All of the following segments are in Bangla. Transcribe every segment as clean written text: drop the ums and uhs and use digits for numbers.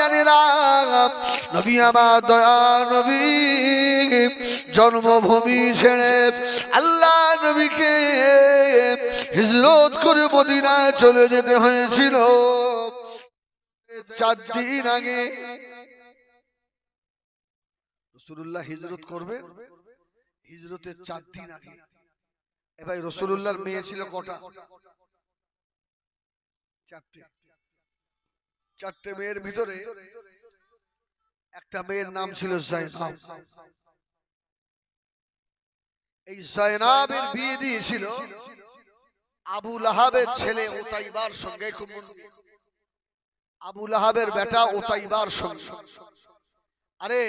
জানেরা নবী আমার দয়া নবী জন্মভূমি ছেড়ে আল্লাহ নবীকে হিজরত করে মদিনায় চলে যেতে হয়েছিল 4 দিন আগে। রাসূলুল্লাহ হিজরত করবে হিজরতের 4 দিন আগে। এবার রাসূলুল্লাহর মেয়ে ছিল কটা? 4টে মেয়ের ভিতরে একটা মেয়ের নাম ছিল জায়নাব। এই জায়নাবের বিয়ে দিয়েছিল আবু লাহাবের ছেলে উতাইবার সঙ্গে। আবু লাহাবের বেটা উতাইবার সঙ্গে। আরে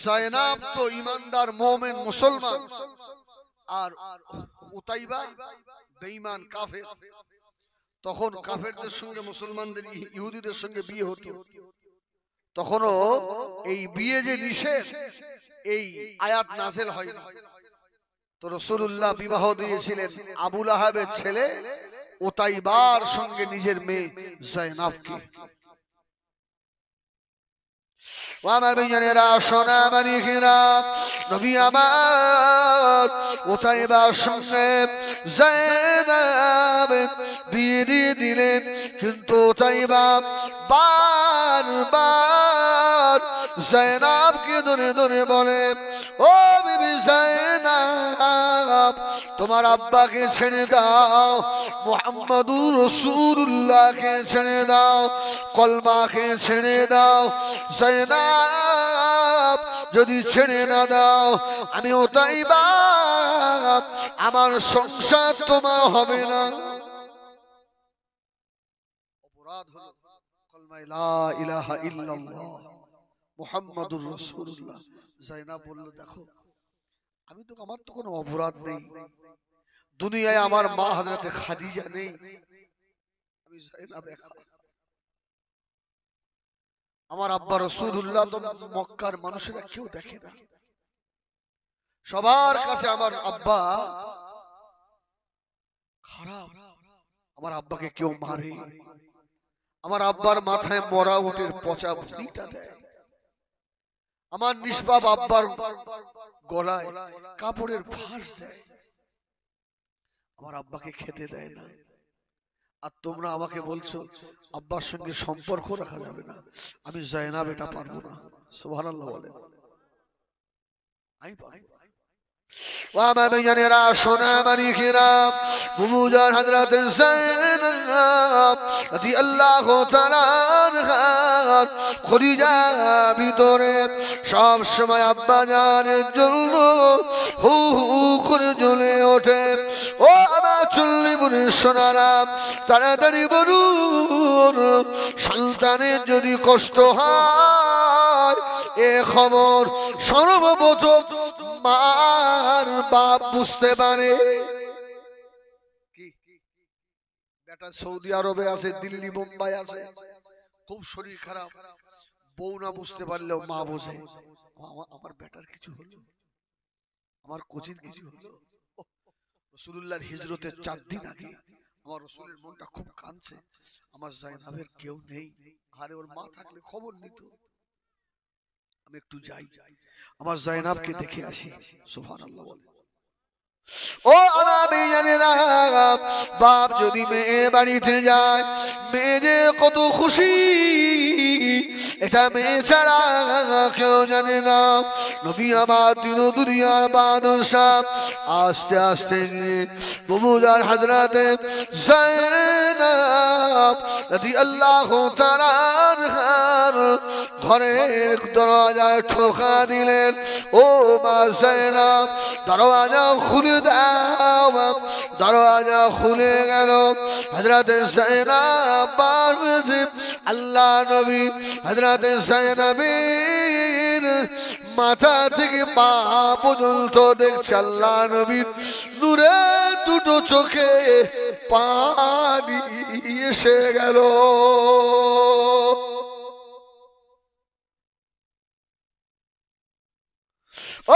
জায়নাব তো ইমানদার মুমিন মুসলমান, আর উতাইবা বেঈমান কাফের। তখন কাফেরদের সঙ্গে মুসলমানদের ইহুদিদের সঙ্গে বিয়ে হতো। তখনও এই বিয়ে যে নিষেধ এই আয়াত নাযিল হয় না। তো রাসূলুল্লাহ বিবাহ দিয়েছিলেন আবু লাহাবের ছেলে উতাইবার সঙ্গে নিজের মেয়ে জায়নাবকে। আমার ভাইয়েরা সোনা মানিকেরা নবী আমার উতাইবার সঙ্গে জায়নাব বিয়ে দিয়ে দিলেন। কিন্তু উতাইবা বারবার জায়নাবকে ধরে ধরে বলে, ও বিবি জায়নাব তোমার আব্বাকে ছেড়ে দাও, মুহাম্মাদুর রাসূলুল্লাহকে ছেড়ে দাও, কলমাকে ছেড়ে দাও। জায়নাব যদি ছেড়ে না দাও আমি উতাইবা আমার সংসার তোমার হবে না। অপরাধ হলো কলমায়ে লা ইলাহা ইল্লাল্লাহ মুহাম্মাদুর রাসূলুল্লাহ। জায়নাব বলল, দেখো আমি তো, আমার তো কোনো অপরাধ নেই, দুনিয়ায় আমার মা হযরতে খাদিজা নেই, আমি জায়নাব একা। আমার আব্বা রাসূলুল্লাহ তো মক্কার মানুষেরা কেউ দেখে না, সবার কাছে আমার আব্বা খারাপ, আমার আব্বাকে কেউ মারে, আমার আব্বার মাথায় মরা উটের পচা ভুঁড়িটা দেয়, আমার নিষ্পাপ আব্বার গলায় কাপড়ের ফাঁস দেয়, আমার আব্বাকে খেতে দেয় না। আর তোমরা আমাকে বলছো আব্বার সঙ্গে সম্পর্ক রাখা যাবে না, আমি জায়নাব এটা পারবো না। সুবহানাল্লাহ বলেন। আমি পারবো। আমার ভাইয়েরা সোনা মানিকেরা বুবুজান হযরত জায়নাব রাদিয়াল্লাহু তাআলা আনহা খদিজা ভিতরে সব সময় আব্বা জানের জন্য হু হু করে জ্বলে ওঠে। ও আমার চুল্লি বুড়ি সোনারা তাড়াতাড়ি বলুন, সন্তানের যদি কষ্ট হয় এ খবর সর্বপ্রথম মার বাপ বুঝতে পারে। বেটা সৌদি আরবে আছে, দিল্লি বোম্বাই আছে, খুব শরীর খারাপ, বউ না বুঝতে পারলেও মা বোঝে, আমার বেটার কিছু হলো, আমার কোচির কিছু হলো। রাসূলুল্লাহর হিজরতের 4 দিন আগে আমার রাসূলের মনটা খুব কাঁদছে, আমার জায়নাবের কেউ নেই, আরে ওর মা থাকলে খবর নিত, আমি একটু যাই আমার জায়নাবকে দেখে আসি। সুবহানাল্লাহ বলে। ও আমার ভাইয়েরা, বাপ যদি মেয়ে বাড়িতে যায় মেয়ে যে কত খুশি এটা মেয়ে ছাড়া কেউ জানে না। নবী আমার দিন দুনিয়ার বাদশা আস্তে আস্তে গিয়ে বুবুজান হযরতে জায়নাব রাদিয়াল্লাহু তাআলা আনহার ঘরের দরজায় ঠোকা দিলেন। ও মা জায়নাব দরজা খুলে দাও। দরজা খুলে গেল। হযরত জায়নাব বাজে আল্লাহ নবী হযরত জায়নাবের মাথা থেকে পা পর্যন্ত দেখছে আল্লাহ নবীর নূরে দুটো চোখে পানি এসে গেল।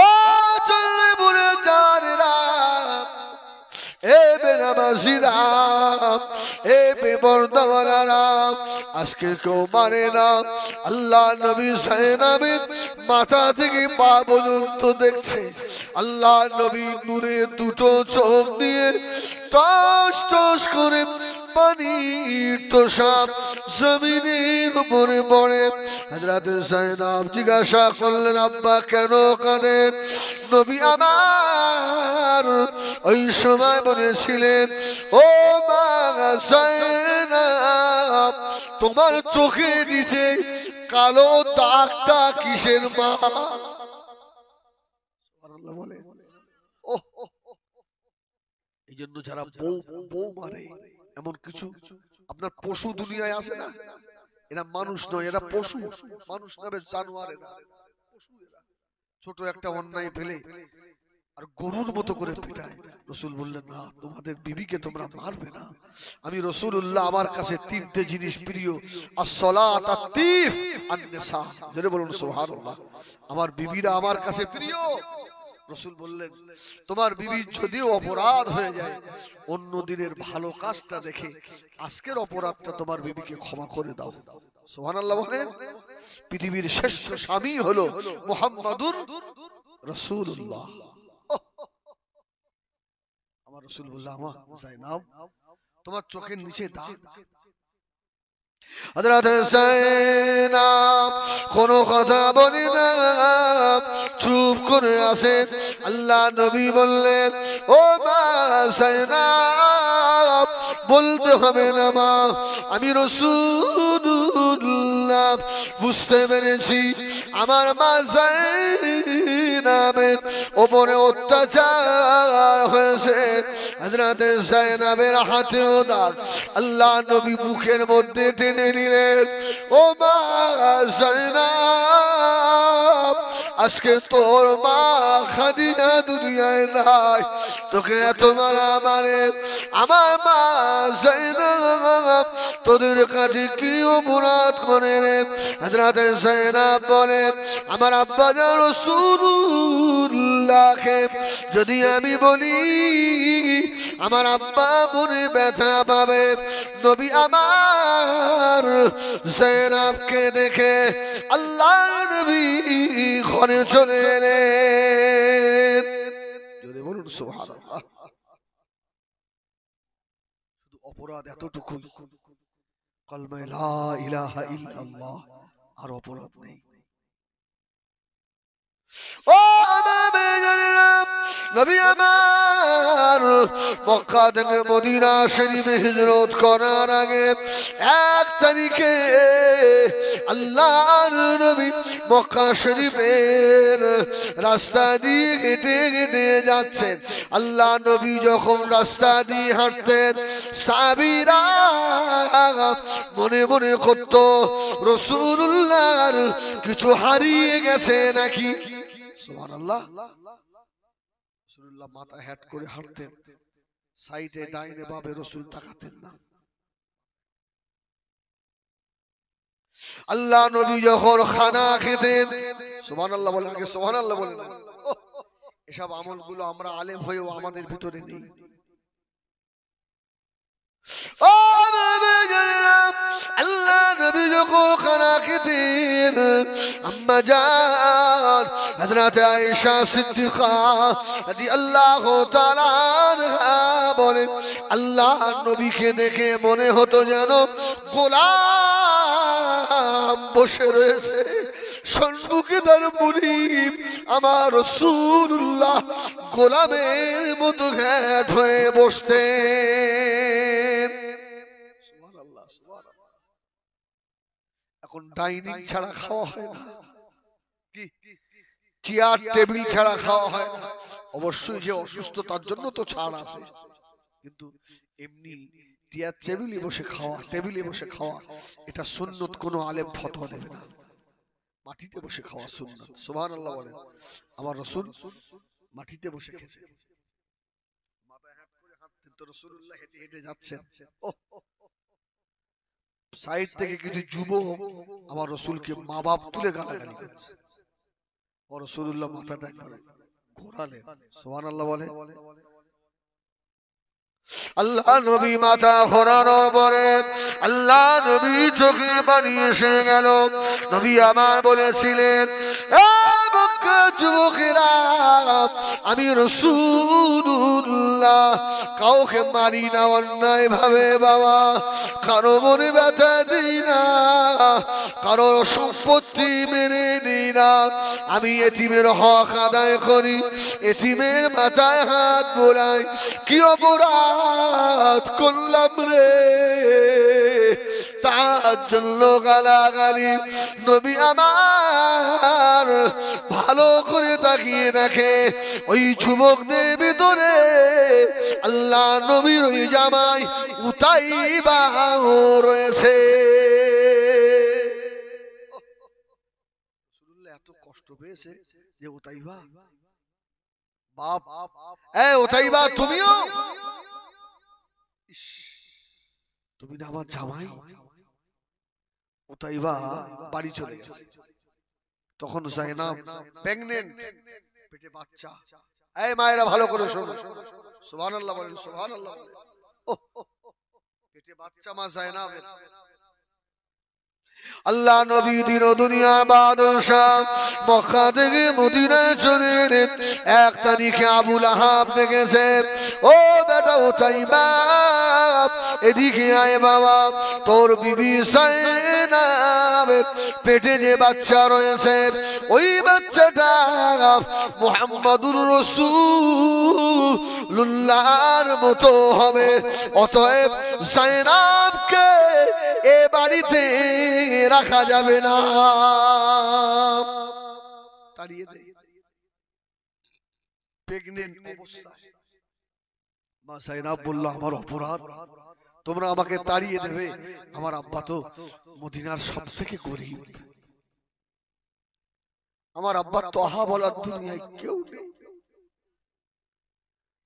ও চলে বুড়ে জানেরা, এ বেনামাজিরা, এ পর্দাওয়ালারা আজকে কেউ মানে না আল্লাহ নবী জাইনাবের মাথা থেকে পা পর্যন্ত দেখছে। আল্লাহ নবী নূরে দুটো চোখ দিয়ে টস টস করে পানি তোষাব জমিনের উপরে পড়ে। হযরত জাইনাব জিজ্ঞাসা করলেন, আব্বা কেন কাঁদেন? নবী আমার ওই সময় বলেছিলেন, ও মা জাইনাব, তোমার চোখের নিচে কালো দাগটা কিসের মা? বলে এই জন্য যারা বউ বউ মারে, এমন কিছু আপনার পশু দুনিয়ায় আছে না, এরা মানুষ নয়, এরা পশু। মানুষ নামে জানোয়ার, এরা পশু। এরা ছোট একটা অন্যায় ফেলে আর গরুর মতো করে পিটায়। রাসূল বললেন, না, তোমাদের বিবিকে তোমরা মারবে না। আমি রাসূলুল্লাহ, আমার কাছে তিনটে জিনিস প্রিয়, as-সালাত, আত-তিফ, আন-নিসা। জোরে বলুন সুবহানাল্লাহ। আমার বিবিরা আমার কাছে প্রিয়। রাসূল বললেন, তোমার বিবি যদিও অপরাধ হয়ে যায়, অন্য দিনের ভালো কাজটা দেখে আজকের অপরাধটা তোমার বিবিকে ক্ষমা করে দাও। সুবহানাল্লাহ বলেন। পৃথিবীর শ্রেষ্ঠ স্বামী হলো মুহাম্মাদুর রাসূলুল্লাহ। আমার রাসূল বললেন, আমা জাইনাব, তোমার চোখের নিচে দাগ। হযরত জাইনাব কোনো কথা বলে না, চুপ করে আছে। আল্লাহ নবী বললেন, ও মা জাইনাব, বলতে হবে না মা, আমি রাসূলুল্লাহ বুঝতে পেরেছি আমার মা জাইনাবের উপরে অত্যাচার হয়েছে। হযরত জাইনাবের হাতেও দাগ। আল্লাহ নবী বুকের মধ্যে টেনে নিলেন, ও মা জাইনাব, আজকে তোর মা খাদিজা দুনিয়ায় নাই, তোকে এত মারা মারে আমার মা জাইনাব তোদের কাছে কি অপরাধ করে রে? হযরত জাইনাব বলেন, আমার আব্বা জান রাসূলুল্লাহকে যদি আমি বলি আমার আব্বা মনে ব্যথা পাবে। নবী আমার জাইনাবকে দেখে আল্লাহ নবী ঘরে চলে এলেন। যদি বলুন সুবহানাল্লাহ। শুধু অপরাধ এতটুকু, কলমা লা ইলাহা ইল্লাল্লাহ, আর অপরাধ নেই। ও নবী আমার মক্কা থেকে মদিনা শরীফে হিজরত করার আগে 1 তারিখে আল্লাহর নবী মক্কা শরীফের রাস্তা দিয়ে হেঁটে হেঁটে যাচ্ছেন। আল্লাহ নবী যখন রাস্তা দিয়ে হাঁটতেন, সাহাবীরা মনে মনে করত রাসূলুল্লাহর কিছু হারিয়ে গেছে নাকি। সুবহানাল্লাহ। রাসূলুল্লাহ মাথা হ্যাট করে হাঁটতেন, সাইডে ডাইনে বামে রাসূল তাকাতেন না। আল্লাহ নবী যখন খানা খেতেন, সুবহানাল্লাহ বলেন, আগে সুবহানাল্লাহ বলেন। এসব আমলগুলো আমরা আলেম হয়েও আমাদের ভিতরে নেই। আল্লাহ নবী যখন খানা খেতেন, আম্মা জান হযরত আয়েশা সিদ্দিকা রাদিয়াল্লাহু তাআলা আনহা বলেন, আল্লাহ নবীকে দেখে মনে হতো যেন গোলাম বসে রয়েছে, সম্মুখে তার মুনিব আমার রাসূলুল্লাহ গোলামের মতো ঘাট হয়ে বসতেন। সুবহানাল্লাহ, সুবহানাল্লাহ। এখন ডাইনিং ছাড়া খাওয়া হয় না, কি চেয়ার টেবিল ছাড়া খাওয়া হয় না। অবশ্যই যে অসুস্থ তার জন্য তো ছাড় আছে, কিন্তু এমনি চেয়ার টেবিলে বসে খাওয়া, টেবিলে বসে খাওয়া, এটা সুন্নত। কোনো আলেম ফতোয়া দেবে না। মাটিতে বসে খাওয়া সুন্নাত। সুবহানাল্লাহ বলেন। আমার রাসূল মাটিতে বসে খেতেন, মাথায় হাত করে হাঁটতেন। তো রাসূলুল্লাহ হেঁটে হেঁটে যাচ্ছেন, সাইড থেকে কিছু যুবক আমার রাসূলকে মা বাপ তুলে গালাগালি করছে। ও রাসূলুল্লাহ মাথাটা একবার ঘোরালেন। সুবহানাল্লাহ বলে। আল্লাহ নবী মাথা ঘোরানোর পরে আল্লাহ নবী চোখে পানি এসে গেল। নবী আমার বলেছিলেন, যুবকেরা, আমি রাসূলুল্লাহ কাউকে মারি না অন্যায় ভাবে বাবা, কারো মনে ব্যথা দিই না, কারো সম্পত্তি মেনে নিই না, আমি এতিমের হক আদায় করি, এতিমের মাথায় হাত বোলাই। কি অপরাধ করলাম রে, তার জন্য গালাগালি। নবী আমার ভালো করে তাকিয়ে দেখে ওই যুবকদের ভিতরে আল্লাহ নবীর ওই জামাই উতাইবা রয়েছে। এত কষ্ট পেয়েছে যে উতাইবা, বাপ উতাইবা তুমিও, তুমি না আমার জামাই। উতাইবা বাড়ি চলে গেছে। তখন যায়নাব প্রেগন্যান্ট, পেটে বাচ্চা। এই মায়েরা ভালো করে শোনো, সুবহানাল্লাহ বলেন, সুবহানাল্লাহ বলেন। পেটে বাচ্চা মা যায়নাবের। আল্লাহ নবী দিন দুনিয়ার বাদশাহ মক্কা থেকে মদিনায় চলে এলেন। 1 তারিখে আবু লাহাব ডেকেছে, ও বেটা উতাইবা এদিকে আয় বাবা, তোর বিবি যায়নাব পেটে যে বাচ্চা রয়েছে ওই বাচ্চাটা মুহাম্মাদুর রাসূলুল্লাহর মতো হবে, অতএব যায়নাবকে এ বাড়িতে রাখা যাবে না। তাড়িয়ে দে। প্রেগন্যান্ট অবস্থায় মা যায়নাব বলল, আমার অপরাধ, তোমরা আমাকে তাড়িয়ে দেবে, আমার আব্বা তো মদিনার সবথেকে গরীব, আমার আব্বা তহা বলার দুনিয়ায় কেউ নেই,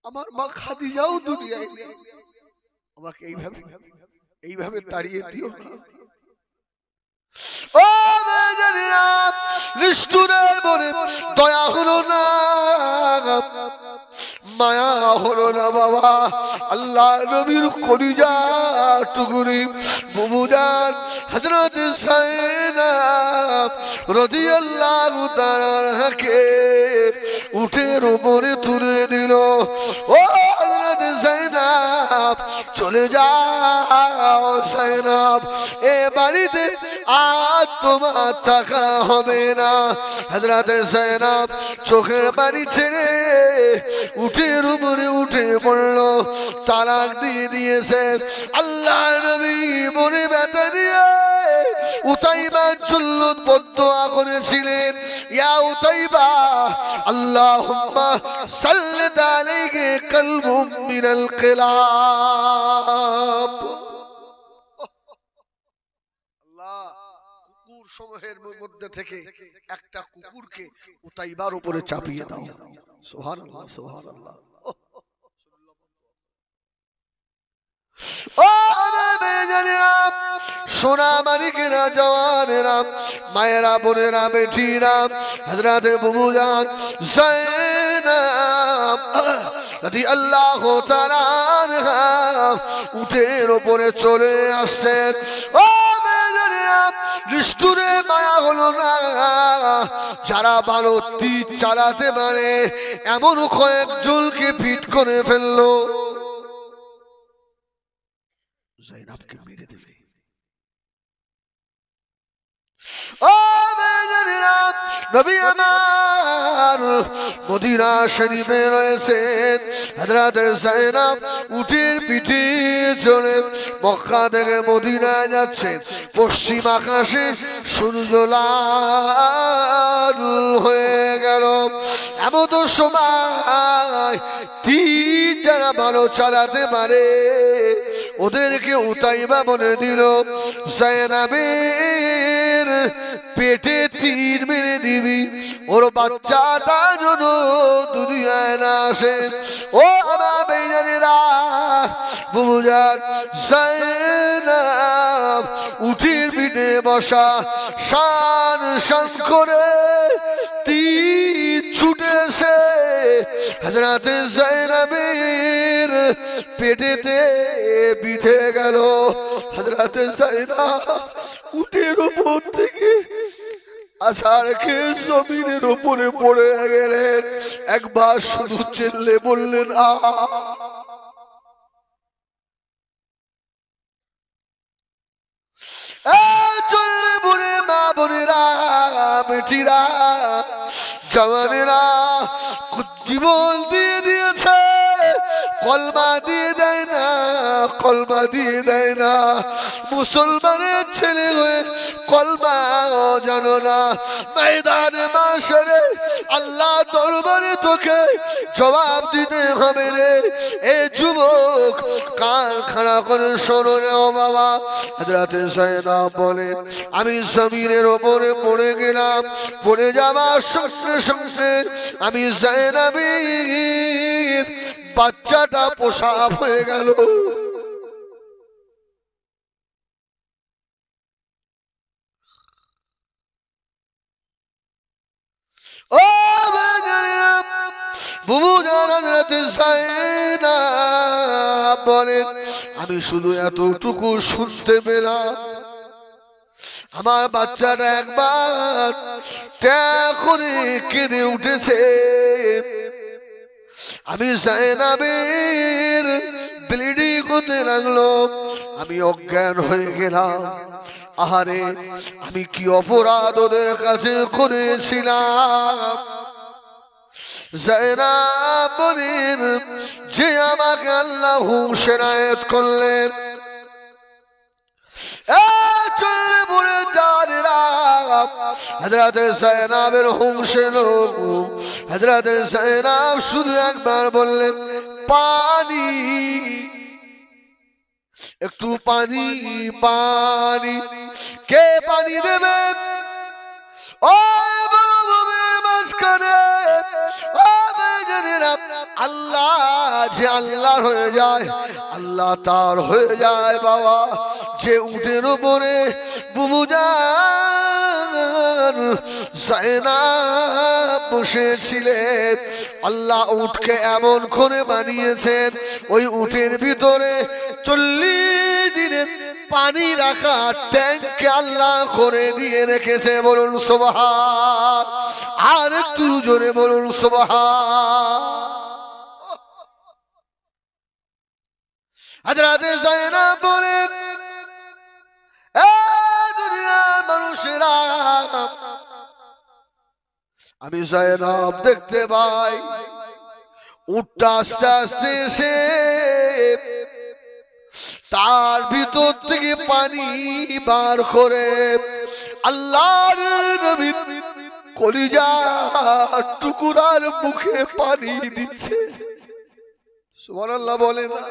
আমার মা খাদিজাও দুনিয়ায় নেই, আমাকে এইভাবে তাড়িয়ে দিও না। ও বেজানিয়া, নিষ্ঠুরের মনে দয়া হলো না, মায়া হলো না বাবা। আল্লাহ নবীর কলিজা টুকরি বুবুজান হযরত যায়নাব রাদিয়াল্লাহু তাআলাকে উটের উপরে তুলে দিল। ও হযরত যায়নাব, চলে যাও যায়নাব, এ বাড়িতে আজ তোমার থাকা হবে না। হযরত যায়নাব চোখের পানি ছেড়ে উটের উপরে উঠে পড়ল, তালাক দিয়ে দিয়েছে। আল্লাহ নবী মনে ব্যথা নিয়ে উতাইবার জন্য বদদোয়া করেছিলেন, ইয়া উতাইবা আল্লাহুম্মা সাল্লিত আলাইহি কলবুম মিনাল কিলাব। আল্লাহ কুকুর সমূহের মধ্যে থেকে একটা কুকুরকে উতাইবার উপরে চাপিয়ে দাও। সুবহানাল্লাহ, সুবহানাল্লাহ। ও আমার বেজানেরা, সোনা মানিকেরা, জওয়ানেরা, মায়েরা, বোনেরা, বেটিরা, হযরত বুবুজান যায়নাব রাদিয়াল্লাহু তাআলা আনহা উটের উপরে চলে আসছেন। ও বেজানেরা, নিষ্ঠুরে মায়া হলো না, যারা ভালো তীর চালাতে পারে এমন কয়েকজনকে ফিট করে ফেললো, যায়নাবকে মেরে দেবে। ও বেজানেরা, নবী আমার মদিনা শরীফে রয়েছেন। হযরত যায়নাব উটের পিঠে চড়ে মক্কা থেকে মদিনায় যাচ্ছেন। পশ্চিম আকাশে সূর্য লাল হয়ে গেল। এমন সময় তীর যারা ভালো চালাতে পারে ওদেরকে উতাইবা বলে দিল, যায়নাবের পেটে তীর মেরে দিবি, ওর বাচ্চাটা যেন দুনিয়ায় না আসে। ও আমার বেজানেরা, বুবুজান যায়নাব উটের পিঠে বসা, শান শান করে তীর ছুটেছে হযরত যায়েনাবের পেটেতে বিঁধে গেল। হযরত যায়েনাব উটের উপর থেকে আছাড় খেয়ে জমিনের উপরে পড়ে গেলেন। একবার শুধু চেল্লে বললেন আ। চললে বলে মা বোনেরা, বেটিরা, জওয়ানেরা জীবন দিয়ে দিয়েছে, কলমা দিয়ে দেয় না, কলমা দিয়ে দেয় না। মুসলমানের ছেলে হয়ে কলমা জানো না, ময়দানে মাশরে আল্লাহ দরবারে তোকে জবাব দিতে হবে রে। এ যুবক কান খাড়া করে শোনো রে ও বাবা। হযরত যায়েনাব বলেন আমি জমিনের ওপরে পড়ে গেলাম। পড়ে যাওয়ার সঙ্গে সঙ্গে আমি যায়েনাবের বাচ্চাটা প্রসাব হয়ে গেল। ও বুবু হযরত যায়েনাব বলেন আমি শুধু এতটুকু শুনতে পেলাম, আমার বাচ্চাটা একবার ট্যাঁ করে কেঁদে উঠেছে। আমি যায়েনাবের ব্লিডিং হতে লাগলো, আমি অজ্ঞান হয়ে গেলাম। আহারে আমি কি অপরাধ ওদের কাছে করেছিলাম। যায়েনাব বলেন যে আমাকে আল্লাহ হুঁশের আয়াত করলেন। চলে পড়ে জানেরা হযরত যায়েনাবের হুঁশে লোক। হযরত যায়েনাব শুধু একবার বললেন পানি, একটু পানি, পানি। কে পানি দেবে? ও মরুভূমির মাঝখানে আল্লাহ যে আল্লাহর হয়ে যায়, আল্লাহ তার হয়ে যায় বাবা। যে উটের উপরে বুবুজান যায়েনাব বসেছিলেন, আল্লাহ উটকে এমন করে বানিয়েছেন ওই উটের ভিতরে 40 দিনের পানি রাখা ট্যাঙ্কে আল্লাহ করে দিয়ে রেখেছে। বলুন সুবহান। আর একটু জোরে বলুন সুবহান। হযরত যায়েনাব বলেন এ দুনিয়ার মানুষেরা, আমি যায়েনাব দেখতে পাই উটটা আস্তে আস্তে এসে তার ভিতর থেকে পানি বার করে আল্লাহর নবীর কলিজার টুকরার মুখে পানি দিচ্ছে। সুবহানাল্লাহ বলে না?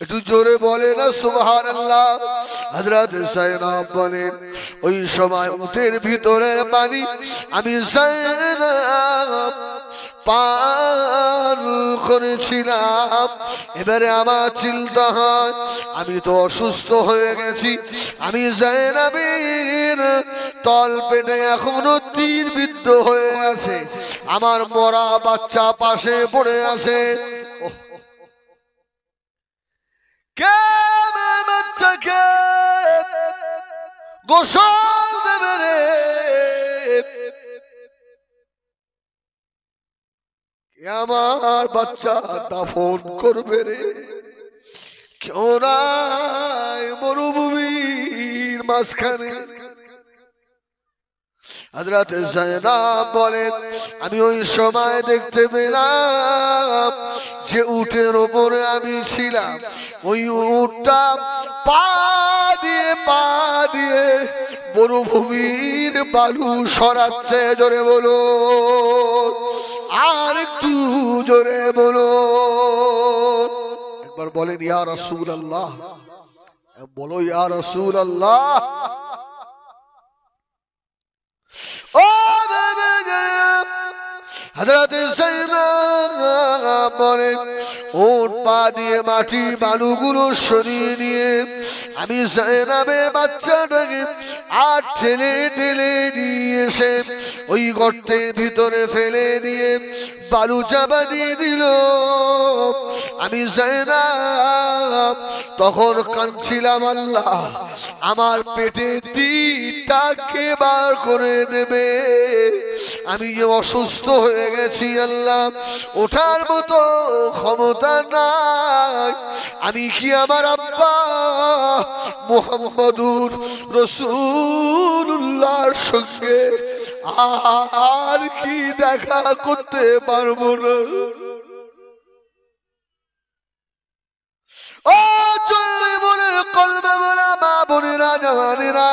একটু জোরে বলে না সুবহানাল্লাহ। হযরত যায়েনাব বলেন ওই সময় উটের ভিতরের পানি আমি যায়েনাব পান করেছিলাম। এবারে আমার চিন্তা হয় আমি তো অসুস্থ হয়ে গেছি, আমি যায়েনাবের তল পেটে এখনো তীর বিদ্ধ হয়ে আছে, আমার মরা বাচ্চা পাশে পড়ে আছে। কে বাচ্চাকে গোসল দেবে রে? আমার বাচ্চা দাফন করবে রে? কেউ নাই মরুভূমির মাঝখানে। হযরত যায়েনাব বলেন আমি ওই সময় দেখতে পেলাম যে উটের উপরে আমি ছিলাম, ওই উটটা পা দিয়ে মরুভূমির বালু সরাচ্ছে। জোরে বলো, আর একটু জোরে বলো। একবার বলেন ইয়া রাসূলুল্লাহ, বলো ইয়া রাসূলুল্লাহ। ও হযরত যায়েনাব বলেন ওট পা দিয়ে মাটি বালুগুলো সরিয়ে নিয়ে আমি জায়নাবের বাচ্চাটাকে আর ঠেলে ঠেলে নিয়ে এসে ওই গর্তের ভিতরে ফেলে দিয়ে বালু চাপা দিয়ে দিল। আমি জায়নাব তখন কাঁদছিলাম, আল্লাহ আমার পেটে তীরটা কে বার করে দেবে? আমি যে অসুস্থ হয়ে গেছি আল্লাহ, ওঠার মতো ক্ষমতা নাই। আমি কি আমার আব্বা মুহাম্মদুর রাসূলুল্লাহর সঙ্গে আর কি দেখা করতে পারবো না? ও চল্লি মনের কলবে বলা মা বোনেরা জওয়ানেরা,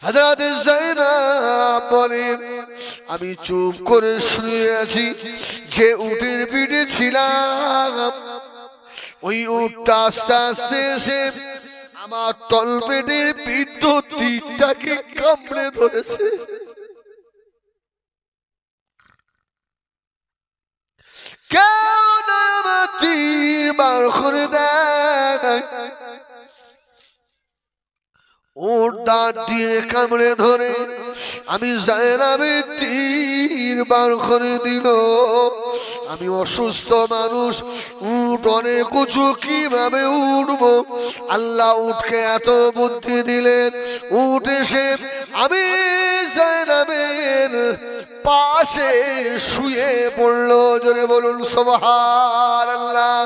হযরত যায়েনাব বলেন আমি চুপ করে শুয়ে আছি। যে উটের পিঠে ছিলাম ওই উটটা আস্তে আস্তে এসে আমার তলপেটের বিদ্যুৎ তীরটাকে কামড়ে ধরেছে। কেউ না আমার তীর বার করে দেয়। ওর দাঁত দিয়ে কামড়ে ধরে আমি জায়নাবের তীর বার করে দিল। আমি অসুস্থ মানুষ, উট অনেক উঁচু, কিভাবে উঠবো? আল্লাহ উটকে এত বুদ্ধি দিলেন, উট এসে আমি জায়নাবের পাশে শুয়ে পড়লো। জোরে বলুন সুবহানাল্লাহ।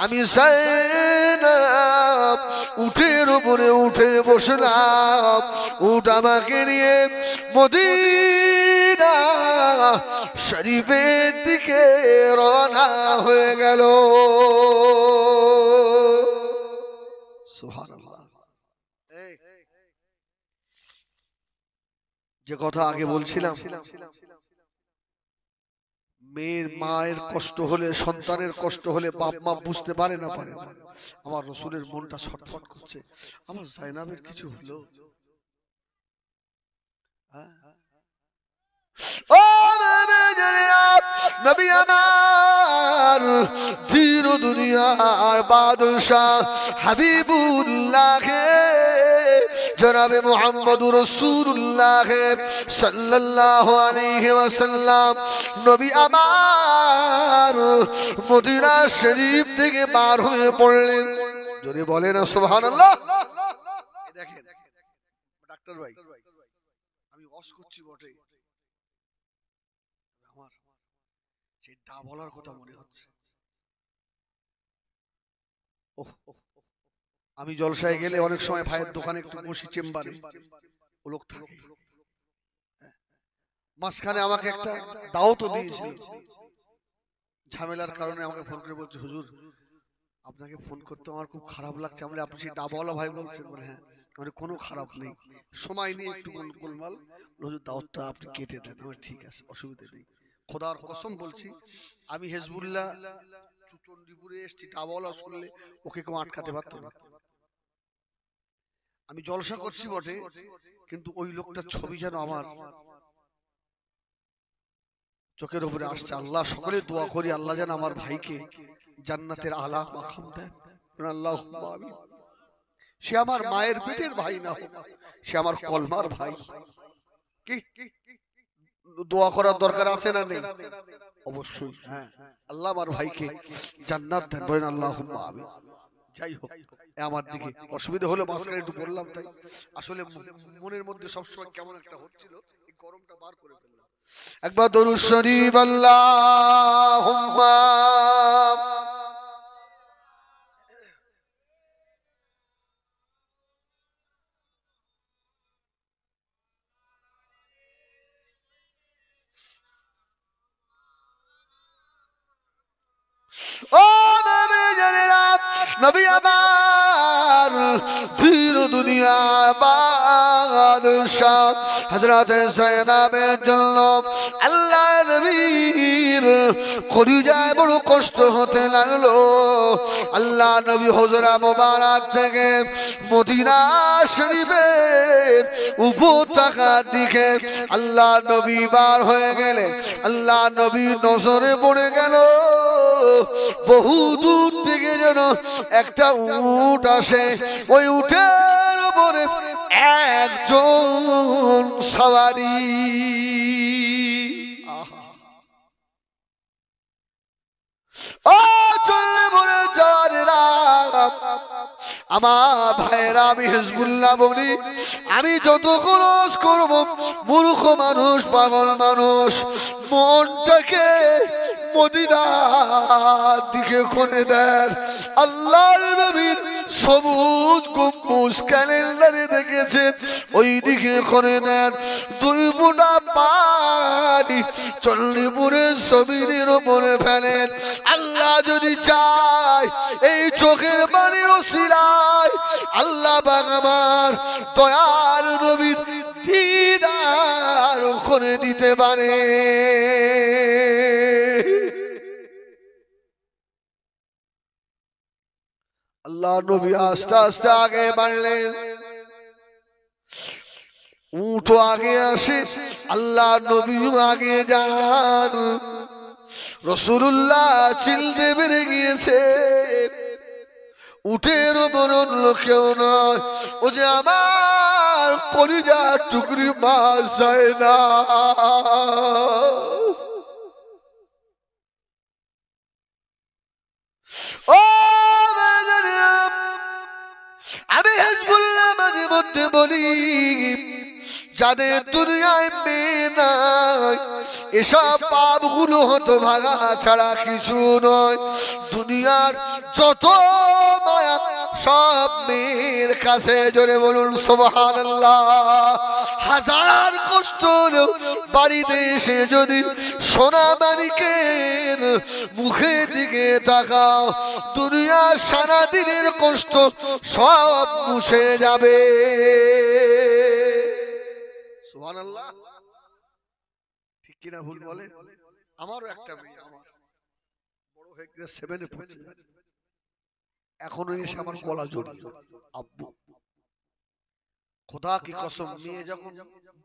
আমি জায়নাব উটের উপরে উঠে বসলাম। উট আমাকে নিয়ে মদিনা শরীফের দিকে রওনা হয়ে গেল। সুবহানাল্লাহ। যে কথা আগে বলছিলাম, মেয়ের মায়ের কষ্ট হলে, সন্তানের কষ্ট হলে বাপ মা বুঝতে পারে না পারে না। আমার রসুলের মনটা ছটফট করছে, আমার জায়নাবের কিছু হলো। ও নবী আমার ধীর দুনিয়ার বাদশাহ হাবিবুল্লাহ জনাবে মুহাম্মদুর রাসূলুল্লাহ সাল্লাল্লাহু আলাইহি ওয়াসাল্লাম নবী আমার মদিনা শরীফ থেকে বার হয়ে পড়লেন। জোরে বলেন না সুবহানাল্লাহ। দেখেন ডাক্তার ভাই, আমি ওয়াজ করছি বটে, আমার সেই ডা বলার কথা মনে হচ্ছে। আমি জলসায় গেলে অনেক সময় ভাইয়ের দোকানে একটু বসি, চেম্বারে ও লোক থাকে। মাঝখানে আমাকে একটা দাওয়াতও দিয়েছিল, ঝামেলার কারণে আমাকে ফোন করে বলছে, হুজুর আপনাকে ফোন করতে আমার খুব খারাপ লাগছে। আমরা আপনি সেই ডাবওয়ালা ভাই বলছেন? বলে হ্যাঁ। মানে কোনো খারাপ নেই, সময় নিয়ে একটু গোলমাল, হুজুর দাওয়াতটা আপনি কেটে দেন। আমার ঠিক আছে, অসুবিধা নেই। খোদার কসম বলছি, আমি হেজবুল্লাহ চন্ডিপুরে এসছি, ডাবওয়ালা শুনলে ওকে কেউ আটকাতে পারতো না। আমি জলসা করছি বটে, কিন্তু ওই লোকটার ছবি যেন আমার চোখের উপরে আসছে। আল্লাহ সকলে দোয়া করি, আল্লাহ যেন আমার ভাইকে জান্নাতের আলা মাকাম দেন। আল্লাহুম্মা আমিন। সে আমার মায়ের পেটের ভাই না হোক, সে আমার কলমার ভাই। কি দোয়া করার দরকার আছে না নেই? অবশ্যই। হ্যাঁ, আল্লাহ আমার ভাইকে জান্নাত দেন, বলেন আল্লাহুম্মা আমিন। যাই হোক, আমার দিকে অসুবিধা হলো মাঝখানে একটু বললাম, তাই আসলে মনের মধ্যে সবসময় কেমন একটা হচ্ছিল, এই গরমটা বার করে ফেললাম। একবার দরুদ শরীফ আল্লাহুম্মা ও নবী আমার ধীর দুনিয়া বাদশাহ হযরত যায়েনাবের জন্য আল্লাহ নবীর কলিজায় বড় কষ্ট হতে লাগলো। আল্লাহ নবী হুজরা মোবারক থেকে মদিনা শরীফে উপত্যকার দিকে আল্লাহ নবী বার হয়ে গেলে আল্লাহ নবী নজরে পড়ে গেল বহু দূর থেকে যেন একটা উট আসে, ওই উটের উপরে একজন সওয়ারি। ও চলে বলে জানেরা আমার ভাইরা, আমি হিজবুল্লাহ বলি, আমি যত খরচ করব মূর্খ মানুষ পাগল মানুষ মনটাকে মদিনার দিকে করে দেন। আল্লাহর নবীর সবুজ গম্বুজ ক্যালেন্ডারে দেখেছেন, ওই দিকে করে দেন। দুই বুড়া পানি চল্লিপুরের জমিনের ওপরে ফেলেন। আল্লাহ যদি চায় এই চোখের পানির ওসিলায় আল্লাহ পাক আমার দয়ার নবীর দিদার করে দিতে পারে। আল্লাহ নবী আস্তে আস্তে আগে বাড়লেন, উঠো আগে আসে, আল্লাহ নবীও আগে যান। রাসূলুল্লাহ চিলতে বেড়ে গিয়েছে, উঠের ওপর অন্য কেউ নয়, ও যে আমার কলিজার টুকরি মাছ যায় না। ও আমি হিজবুল্লাহ মাঝে মধ্যে বলি, যাদের দুনিয়ায় মেয়ে নাই এসব পাপগুলো হতো ভাগা ছাড়া কিছু নয়। দুনিয়ার যত মায়া সব মেয়ের কাছে, জোরে বলুন সুবহানাল্লাহ। হাজার কষ্ট হলেও বাড়িতে এসে যদি সোনা মানিকের মুখের দিকে তাকাও, দুনিয়ার সারাদিনের কষ্ট সব মুছে যাবে। সুবহানাল্লাহ, ঠিক কিনা ভুল বলে? আমারও একটা মেয়ে, আমার বড় হয়ে গেছে 7 এ পড়ছে, এখনো এসে আমার গলা জড়িয়ে, আব্বু খোদা কি কসম, মেয়ে যখন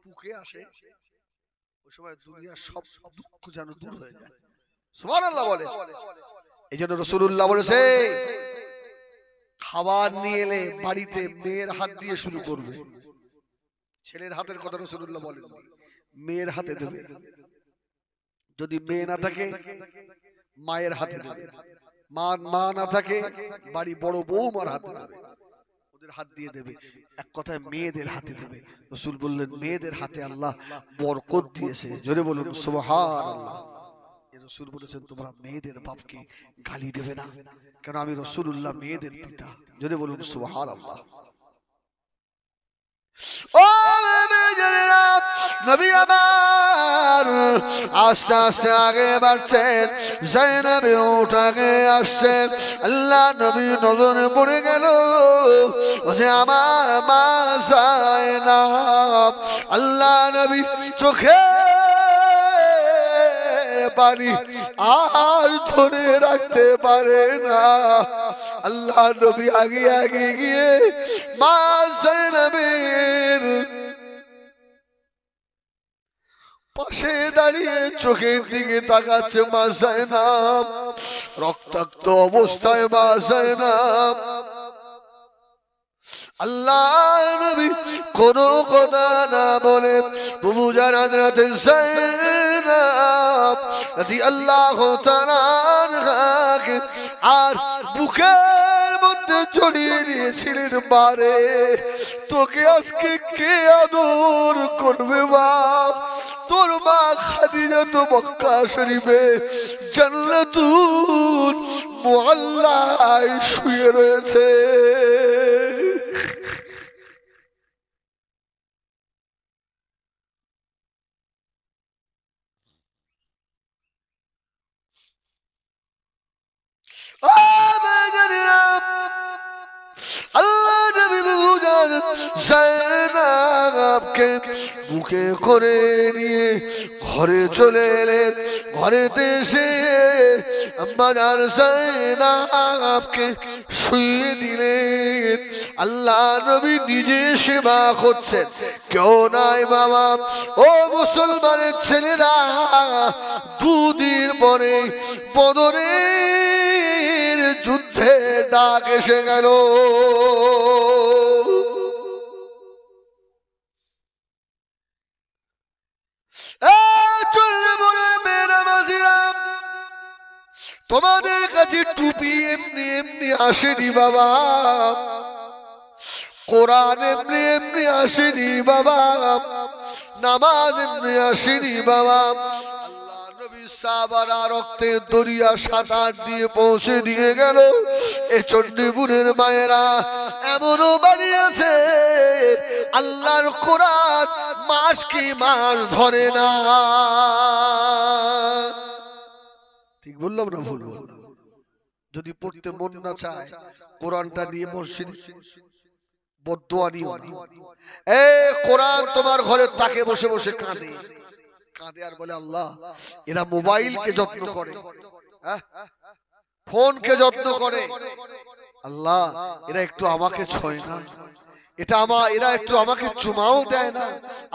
বুকে আসে ওই সময় দুনিয়ার সব দুঃখ যেন দূর হয়ে যায়। সুবহানাল্লাহ বলে। এই জন্য রাসূলুল্লাহ বলেছে, খাবার নিয়ে এলে বাড়িতে মেয়ের হাত দিয়ে শুরু করবে। ছেলের হাতের কথা রাসূলুল্লাহ বলেন, মেয়ের হাতে দেবে। যদি মেয়ে না থাকে মায়ের হাতে দেবে, মা না থাকে বাড়ি বড় বৌমার হাতে দেবে, ওদের হাত দিয়ে দেবে। এক কথায় মেয়েদের হাতে দেবে। রাসূল বললেন মেয়েদের হাতে আল্লাহ বরকত দিয়েছে, জোরে বলুন সুবহানাল্লাহ। রাসূল বলেছেন তোমরা মেয়েদের বাপকে গালি দেবে না, কারণ আমি রাসূলুল্লাহ মেয়েদের পিতা, জোরে বলুন সুবহানাল্লাহ। ও নবী আমার আস্তে আস্তে আগে বাড়ছেন, যায়েনবের উট আগে আসছে। আল্লাহ নবী নজরে পড়ে গেল, ও যে আমার মা যায়েনব। আল্লাহ নবী চোখে পানি আর ধরে রাখতে পারে না। আল্লাহ নবী আগে আগে গিয়ে মা যায়েনবের পাশে দাঁড়িয়ে চোখের দিকে তাকাচ্ছে মা যায়েনব। রক্তাক্ত অবস্থায় মা যায়েনব। আল্লাহ নবী কোনো কথা না বলে বুবু জান হযরত যায়েনব রাদিয়াল্লাহু তাআলা আনহাকে আর বুকের মধ্যে জড়িয়ে নিয়েছিলেন। বারে তোকে আজকে কে আদর করবে মা? তোর মা খাদিজা তো মক্কা শরীফে জান্নাতুল মুআল্লায় শুয়ে রয়েছে। আল্লাহ নবী বুবু জান যায়েনব জৈনবকে বুকে করে নিয়ে ঘরে চলে এলেন। ঘরেতে এসে আম্মাজান জৈনবকে শুইয়ে দিলেন। আল্লাহ নবী নিজে সেবা করছেন, কেউ নাই বাবা। ও মুসলমানের ছেলেরা, দুদিন পরে বদরের যুদ্ধে ডাক এসে গেল। তোমাদের কাছে টুপি এমনি এমনি আসেনি বাবা, কোরআন এমনি এমনি আসেনি বাবা, নামাজ এমনি আসেনি বাবা। আল্লাহ নবী সাহাবারা রক্তের দরিয়া সাঁতার দিয়ে পৌঁছে দিয়ে গেল। এ চণ্ডীপুরের মায়েরা এমনও বাড়ি আছে, আল্লাহর কোরআন মাস কি মাস ধরে না। ঠিক বললাম না ভুল? যদি পড়তে মন না চায় কোরআনটা নিয়ে মসজিদে বদদুয়া নিও না। কোরআন তোমার ঘরে তাকে বসে বসে কাঁদে কাঁদে আর বলে আল্লাহ, এরা মোবাইলকে যত্ন করে, ফোনকে যত্ন করে, আল্লাহ এরা একটু আমাকে ছোঁয় না, এরা একটু আমাকে চুমাও দেয় না।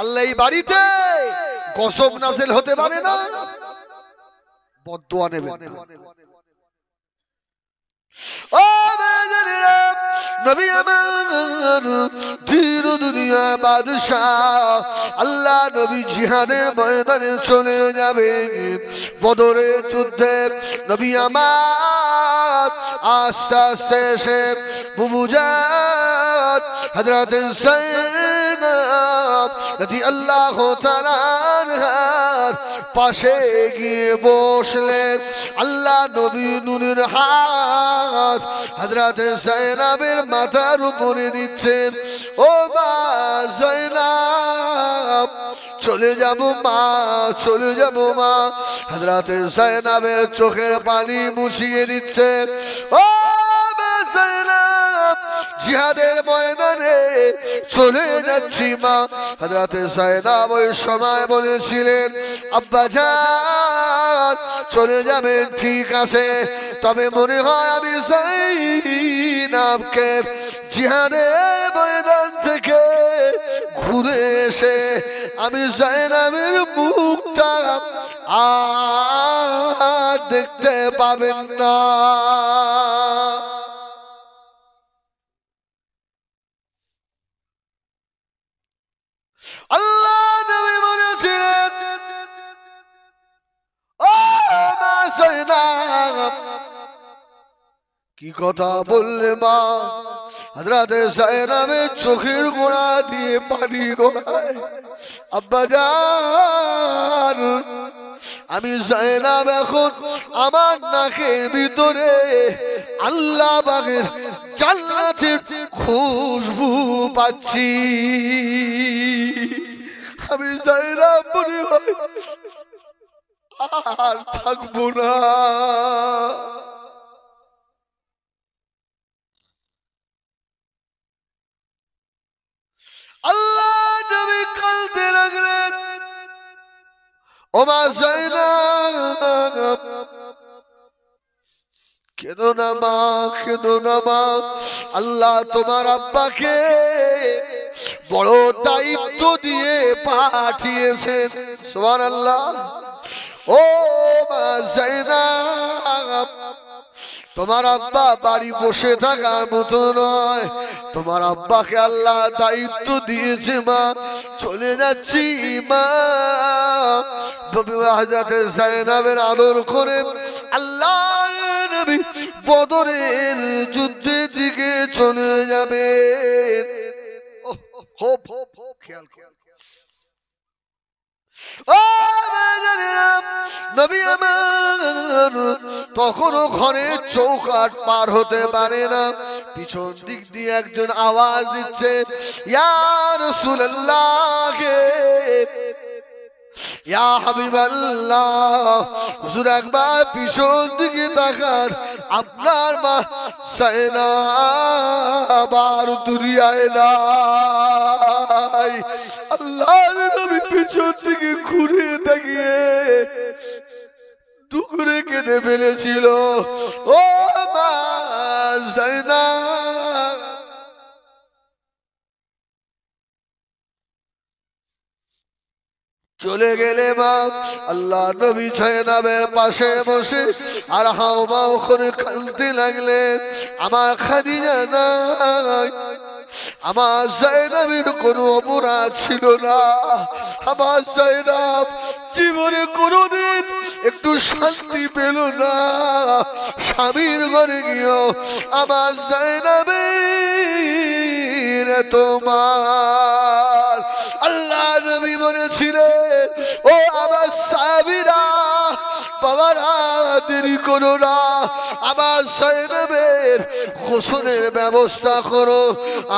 আল্লাহ এই বাড়িতে গজব নাযিল হতে পারে না, বদদুয়া নেবেন না। ও মেয়েরা, নবী আমার ধীর দুনিয়া বাদশাহ, আল্লাহ নবী জিহাদের ময়দানে চলে যাবেন। বদরের যুদ্ধে নবী আমার আস্তে আস্তে এসে বুবুজান হযরত যায়েনব রাদিয়াল্লাহু তাআলা আনহার পাশে গিয়ে বসলেন। আল্লাহ নবী নুরের হাত হযরত যায়েনবের মাথার উপরে দিচ্ছেন। ও মা যায়েনব, চলে যাব মা, চলে যাব মা। হযরত যায়েনবের চোখের পানি মুছিয়ে দিচ্ছে। ও মা যায়েনব, জিহাদের ময়দানে চলে যাচ্ছি মা। হযরত যায়েনব ওই সময় বলেছিলেন, আব্বা জান চলে যাবেন ঠিক আছে, তবে মনে হয় আমি যায়েনবকে জিহাদের ময়দান থেকে ঘুরে এসে আমি যায়েনবের মুখটা আর দেখতে পাবেন না। আল্লাহ নবী বলেছিলেন, ও মা যায়েনব, কি কথা বললে মা? হযরত যায়েনবের চোখের গোড়া দিয়ে পানি গড়ায়। আব্বা জান, আমি যায়েনব এখন আমার নাকের ভিতরে আল্লাহ পাকের জান্নাতের খুশবু পাচ্ছি। আমি যায়েনব মনে হয় আর থাকবো না। আল্লাহ নবী কাঁদতে লাগলেন। ও মা যায়েনব, কেঁদো না মা, কেঁদো না মা। আল্লাহ তোমার আব্বাকে বড় দায়িত্ব দিয়ে পাঠিয়েছেন। সুবহানাল্লাহ। ও মা যায়েনব, তোমার আব্বা বাড়ি বসে থাকার মতো নয়, তোমার আব্বাকে আল্লাহ দায়িত্ব দিয়েছে মা। চলে যাচ্ছি মা। হযরত যায়েনবের আদর করে আল্লাহ নবী বদরের যুদ্ধের দিকে চলে যাবেন। খুব খেয়াল খেয়াল। ও নবী আমার তখনও ঘরের চৌকাঠ পার হতে পারে না। পিছন দিক দিয়ে একজন আওয়াজ দিচ্ছে, ইয়া রাসূলুল্লাহ, ইয়া হাবিবাল্লাহ, হুজুর একবার পিছন দিকে তাকান, আপনার মা যায়েনব আর দুনিয়ায় নাই। ভাই, আল্লাহর নবী পিছন থেকে ঘুরে তাকিয়ে টুকরে কেঁদে ফেলেছিল। ও মা যায়নাব, চলে গেলে মা। আল্লাহ নবী যায়নাবের পাশে বসে আর হাওমাও করে কাঁদতে লাগলেন। আমার খাদিজা নাই, আমার যায়নাবের কোনো অপরাধ ছিল না। আমার যায়নাব জীবনে কোনোদিন একটু শান্তি পেল না। স্বামীর ঘরে গিয়েও আমার যায়নাবের তোমার আল্লাহ নবী বলেছিলেন, ও আমার সাহাবীরা, বাবারা দেরি করো না, আমার যায়নাবের গোসলের ব্যবস্থা করো,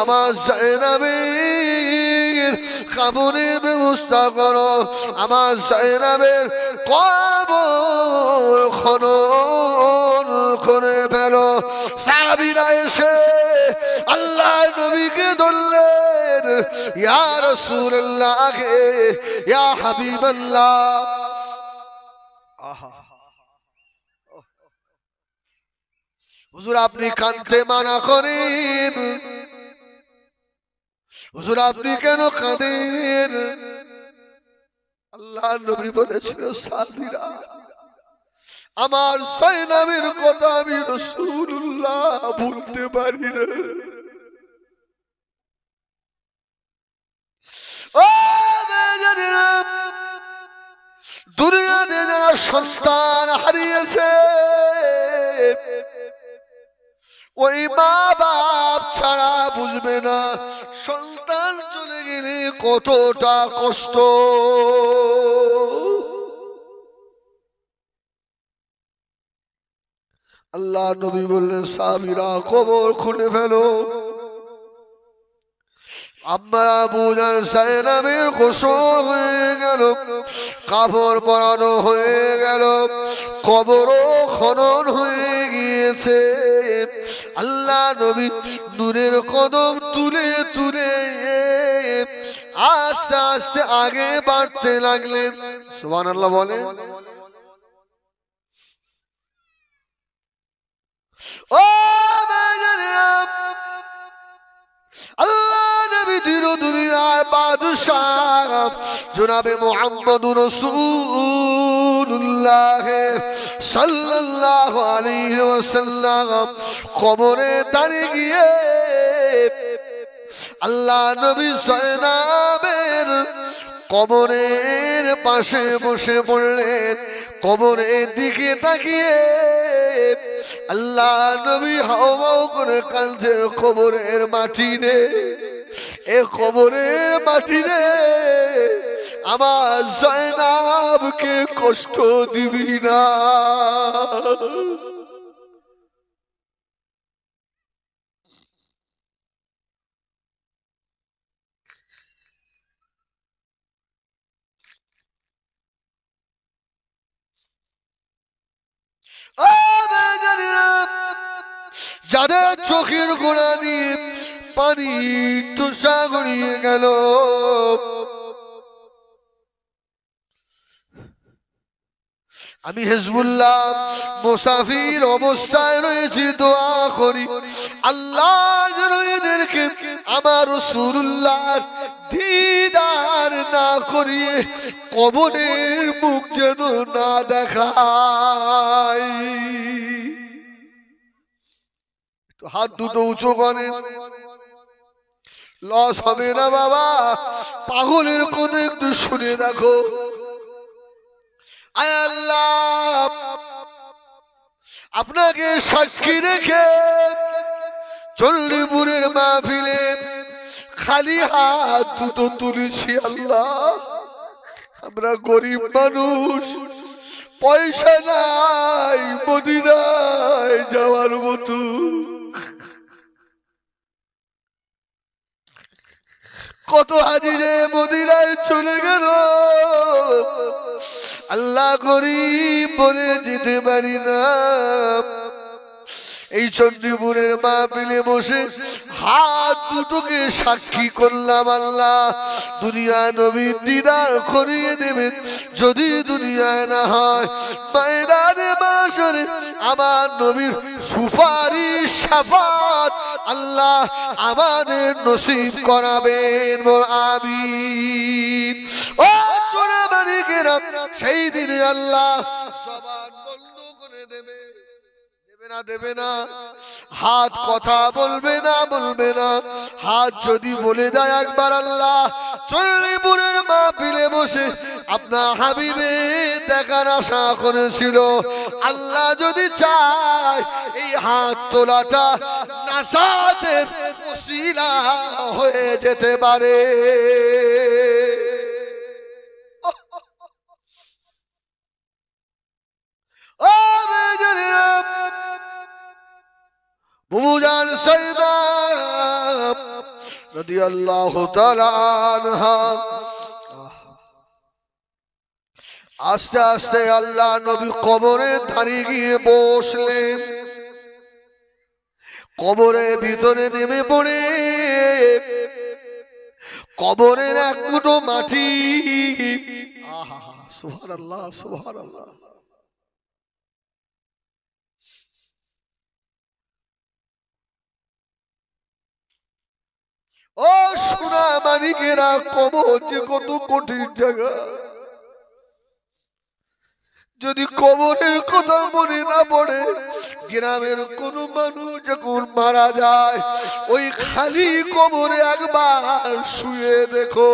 আমার যায়নাবের কাপড়ের ব্যবস্থা করো, আমার যায়নাবের কবর খনন করে ফেলো। সাহাবীরা এসে আল্লাহ নবীকে ধরলেন, ইয়া রাসূলুল্লাহ, ইয়া হাবিবাল্লাহ। আহা, হুজুর আপনি কাঁদতে মানা করেন, হুজুর আপনি কেন কাঁদেন? আল্লাহ নবী বলেছিল, সাহাবীরা, আমার যায়নাবের কথা আমি রাসূলুল্লাহ ভুলতে পারি না। ও মেয়েরা, দুনিয়াতে যারা সন্তান হারিয়েছে, ওই মা বাপ ছাড়া বুঝবে না সন্তান চলে গেলে কতটা কষ্ট। আল্লাহ নবী বললেন, সাহাবীরা কবর খুলে ফেলো। আম্মা আবু যায়নাবের গোসল হয়ে গেল, কাপড় পরানো হয়ে গেল, কবরও খনন হয়ে গিয়েছে। আল্লাহ নবী নূরের কদম তুলে তুলে আস্তে আস্তে আগে বাড়তে লাগলেন। সুবহানাল্লাহ বলেন। ও আল্লাহ নবী দিন দুনিয়ার বাদশাহ জনাবে মুহাম্মদুর রাসূলুল্লাহ সাল্লাল্লাহু আলাইহি ওয়াসাল্লাম কবরে দাঁড়িয়ে গিয়ে আল্লাহ নবী যায়নাবের কবরের পাশে বসে পড়লেন। কবরের দিকে তাকিয়ে আল্লাহ নবী হাওমাও করে কাঁদছেন, কবরের মাটি রে, এ কবরের মাটি রে, আমার যায়নাবকে কষ্ট দিবি না। যাদের চোখের গোড়া দিয়ে পানি টোসা গড়িয়ে গেল, আমি হিজবুল্লাহ মুসাফির অবস্থায় রয়েছি, দোয়া করি আল্লাহ যেন এদেরকে আমার রাসূলুল্লাহ দিদার না করিয়ে কবরের মুখ যেন না দেখায়। হাত দুটো উঁচু করেন, লস হবে না বাবা, পাগলের কোন একটু শুনে দেখো। আয় আল্লাহ, আপনাকে সাক্ষী রেখে চণ্ডীপুরের মাহফিলে খালি হাত দুটো তুলেছি। আল্লাহ, আমরা গরিব মানুষ, পয়সা নাই মদিনায় যাওয়ার মতো। কত হাজি যে মদিনায় চলে গেল, আল্লাহ গরিব বলে যেতে পারি না। এই চণ্ডীপুরের মাহফিলে বসে হাত দুটোকে সাক্ষী করলাম, আল্লাহ দুনিয়ায় নবীর দিদার করিয়ে দেবেন। যদি দুনিয়ায় না হয় ময়দানে মাশরে আমার নবীর সুপারিশ শাফাত আল্লাহ আমাদের নসিব করাবেন। আমিন। ও সোনা মানিকেরা, সেই দিনে আল্লাহ জবান বন্ধ করে দেবে, দেবে না, হাত কথা বলবে না, বলবে না। হাত যদি বলে দেয় একবার আল্লাহ চণ্ডীপুরের মাহফিলে বসে আপনার হাবিবে দেখার আশা করেছিল, আল্লাহ যদি চায় এই হাত তোলাটা নাসাতের ওসিলা হয়ে যেতে পারে। ও বেজানেরা, বুবুজান সাইদা রাদিয়াল্লাহু তাআলা আনহা আস্তে আস্তে আল্লাহ নবী কবরের ধারে গিয়ে বসলেন। কবরের ভিতরে নেমে পড়ে কবরের এক মুঠো মাটি, আহা সুবহানাল্লাহ সুবহানাল্লাহ, ও সোনা মানিকেরা, কবর যে কত কঠিন জায়গা। যদি কবরের কথা মনে না পড়ে, গ্রামের কোন মানুষ যখন মারা যায় ওই খালি কবরে একবার শুয়ে দেখো,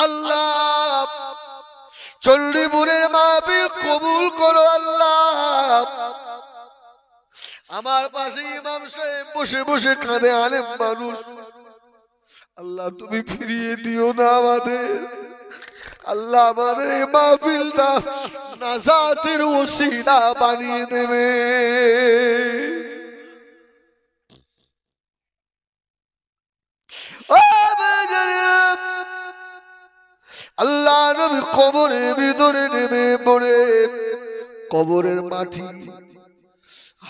আল্লাহ চণ্ডীপুরের মাহফিল কবুল করো আল্লাহ। আমার পাশে ইমাম সাহেব বসে বসে কাঁদে, আলেম মানুষ, আল্লাহ তুমি ফিরিয়ে দিও না আমাদের, আল্লাহ আমাদের এই মাহফিলটা নাজাতের ওসিলা বানিয়ে দেবে। আল্লাহ নবী কবরের ভিতরে নেমে পড়ে কবরের মাটি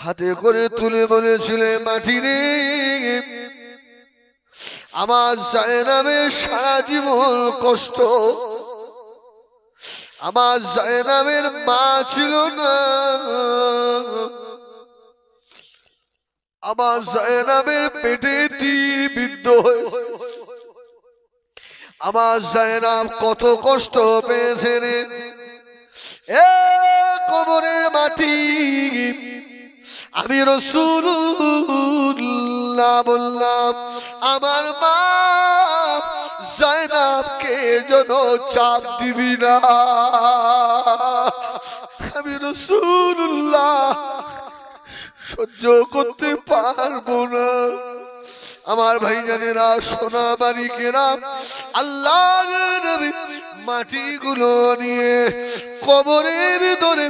হাতে করে তুলে বলেছিলেন, মাটি রে আমার জায়নাবের সারা জীবন কষ্ট, আমার জায়নাবের মা ছিল না, আমার জায়নাবের পেটে তীর বিদ্ধ হয়েছে, আমার জায়নাব কত কষ্ট পেয়েছে রে। এ কবরের মাটি, আমি রাসূলুল্লাহ বললাম আমার মা জায়নাবকে যেন চাপ দিবি না, আমি রাসূলুল্লাহ সহ্য করতে পারবো না। আমার ভাইজানেরা, সোনা মানিকেরা, আল্লাহর নবী মাটিগুলো নিয়ে কবরের ভিতরে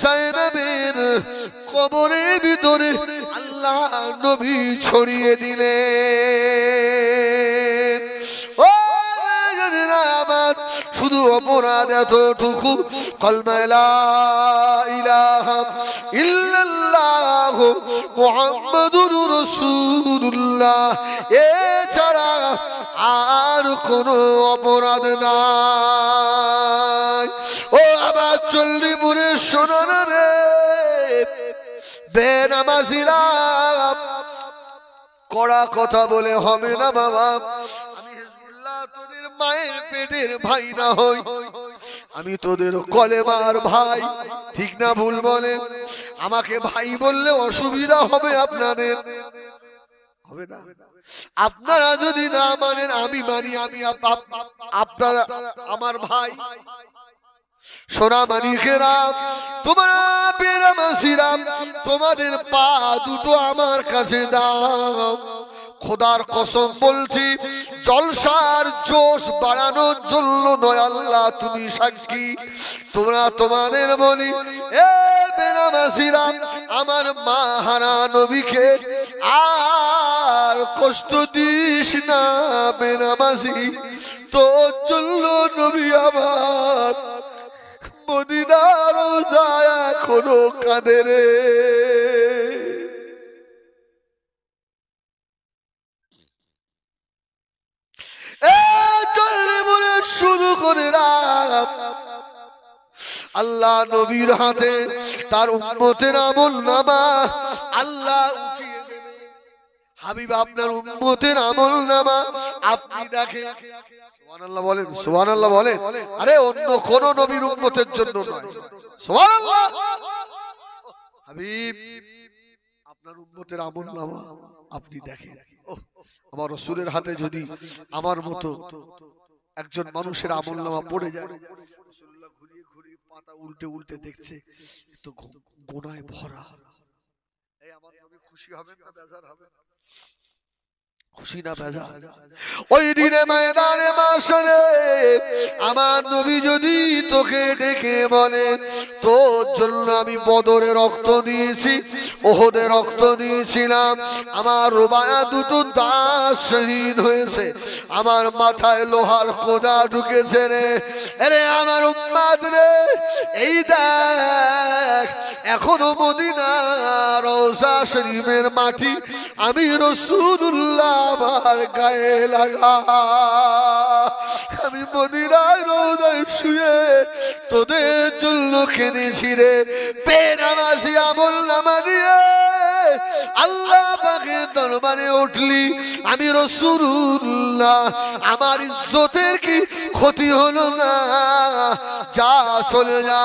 জায়নাবের কবরের ভিতরে আল্লাহ নবী ছড়িয়ে দিলেন। ও ভাইজানেরা আমার, শুধু অপরাধ এতটুকু, কলমা লা ইলাহা ইল্লাল্লাহ মুহাম্মাদুর রাসূলুল্লাহ এছাড়া আর কোনো অপরাধ নাই। ও আমার চণ্ডীপুরের সোনারা রে, বেনামাজিরা, কড়া কথা বলে হবে না বাবা। আমি হিজবুল্লাহ তোদের মায়ের পেটের ভাই না হই, আমি তোদের কলেমার ভাই, ঠিক না ভুল বলেন? আমাকে ভাই বললে অসুবিধা হবে আপনাদের, হবে না? আপনারা যদি না মানেন আমি মানি, আমি আপনারা আমার ভাই। সোনা মানিকেরা, তোমরা বেনামাজিরা, তোমাদের পা দুটো আমার কাছে দাও। খোদার কসম বলছি, জলসার জোশ বাড়ানোর জন্য নয়, আল্লাহ তুমি সাক্ষী। তোমরা তোমাদের বলি, এ বেনামাজিরা, আমার মা হারা নবীকে আর কষ্ট দিস না বেনামাজি, তোর জন্য নবী আমার মদিনার রোজায় এখনো কাঁদে রে। শুরু করে আল্লাহ নবীর হাতে তার উম্মতের আমলনামা আল্লাহ উঠিয়ে দেবে। হাবিব আপনার উম্মতের আমলনামা আপনি দেখেন। সুবহানাল্লাহ বলেন, সুবহানাল্লাহ বলেন। আরে অন্য কোন নবীর উম্মতের জন্য নয়। সুবহানাল্লাহ। হাবিব আপনার উম্মতের আমলনামা আপনি দেখেন। আমার রাসূলের হাতে যদি আমার মতো একজন মানুষের আমলনামা পড়ে যায়, রাসূলুল্লাহ ঘুরিয়ে ঘুরিয়ে পাতা উল্টে উল্টে দেখছে, তো গুনাহে ভরা। এই আমার নবী খুশি হবেন না বেজার হবেন? খুশি না বেজার? ওই দিনে ময়দানে মাশরে আমার নবী যদি তোকে ডেকে বলে, তোর জন্য আমি বদরে রক্ত দিয়েছি, ওহদে রক্ত দিয়েছিলাম, আমার রুবায়া দুটো দাস শহীদ হয়েছে, আমার মাথায় লোহার কোদা ঢুকেছে রে, আরে আমার উম্মত রে, এই দেখ এখনো মদিনা রওজা শরীফের মাটি আমি রাসূলুল্লাহ আমার গায়ে লাগা। আমি মদিনার রওজায় শুয়ে তোদের জন্য কেঁদেছি রে। বেনামাজি আমলনামা নিয়ে আল্লাহ পাকের দরবারে উঠলি, আমি রাসূলুল্লাহ আমার ইজ্জতের কি ক্ষতি হলো না? যা চলে যা,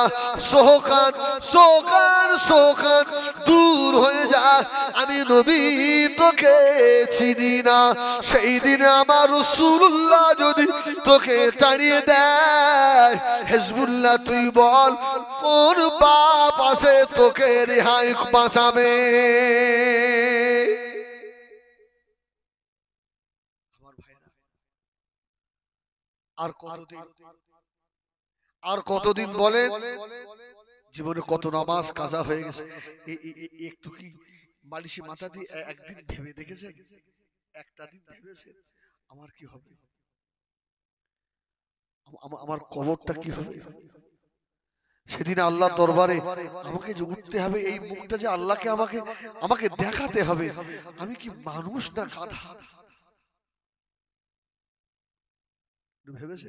সোহকান সোহকান সোহকান দূর হয়ে যা, আমি নবী তোকে চিনি না। সেই দিনে আমার রাসূলুল্লাহ যদি তোকে তাড়িয়ে দেয়, হিজবুল্লাহ তুই বল কোন বাপ আছে তোকে রেহাই বাঁচাবে? আমার ভাইরা, আর কতদিন বলেন? জীবনে কত নামাজ কাজা হয়ে গেছে, একটু কি বালিশি মাথা দিয়ে একদিন ভেবে দেখেছেন? একটা দিন ভেবেছেন আমার কি হবে, আমার কবরটা কি হবে? সেদিন আল্লাহ দরবারে আমাকে যে উঠতে হবে, এই মুখটা যে আল্লাহকে আমাকে দেখাতে হবে, আমি কি মানুষ না গাধা? ভেবেছে?